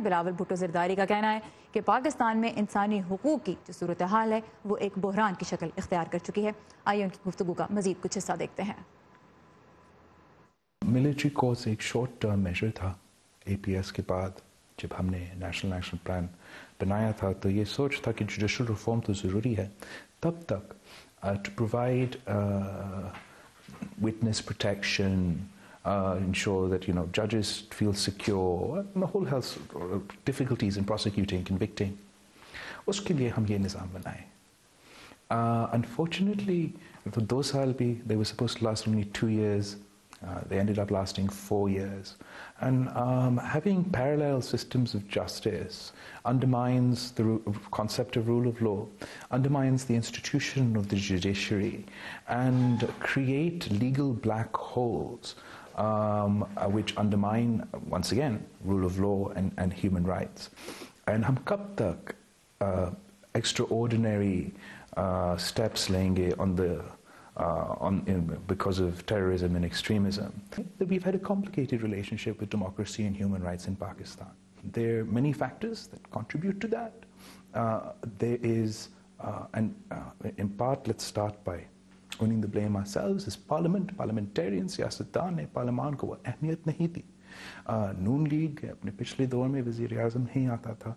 बिलावल भुट्टो ज़रदारी का कहना है कि पाकिस्तान में इंसानी हुकूक की जो सूरत हाल है वो एक बहरान की शक्ल इख्तियार कर चुकी है। आइए उनकी गुफ्तगू का मजीद कुछ हिस्सा देखते हैं। मिलिट्री कोर्स एक शॉर्ट टर्म मेजर था। APS के बाद जब हमने नेशनल एक्शन प्लान बनाया था तो ये सोच था कि जुडिशल रिफॉर्म तो ज़रूरी है, तब तक to provide witness protection, ensure that judges feel secure, and the whole health difficulties in prosecuting, convicting. उसके लिए हम ये निज़ाम बनाए. Unfortunately, तो 2 साल भी, they were supposed to last only 2 years. They ended up lasting 4 years. And having parallel systems of justice undermines the concept of rule of law, undermines the institution of the judiciary, and create legal black holes which undermine, once again, rule of law and human rights. And हम कब तक extraordinary steps लेंगे because of terrorism and extremism? We've had a complicated relationship with democracy and human rights in Pakistan. There are many factors that contribute to that. There is, in part, let's start by owning the blame ourselves as parliament, parliamentarians, सियासतदान ने पार्लियामान को वो अहमियत नहीं दी. नून league अपने पिछले दौर में वज़ीर आज़म ही आता था.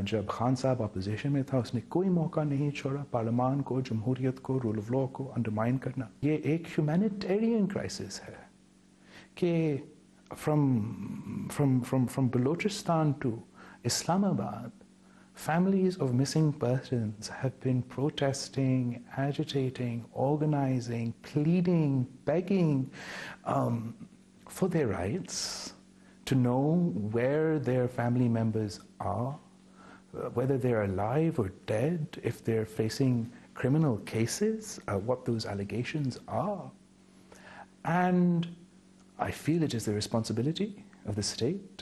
जब खान साहब अपोजिशन में था उसने कोई मौका नहीं छोड़ा पार्लियामान को, जमहूरियत को, रूल ऑफ लॉ को अंडरमाइन करना. ये एक ह्यूमैनिटेरियन क्राइसिस है कि from Balochistan to Islamabad, families of missing persons have been protesting, agitating, organizing, pleading, begging for their rights, to know where their family members are, whether they're alive or dead, if they're facing criminal cases, what those allegations are. And I feel it is the responsibility of the state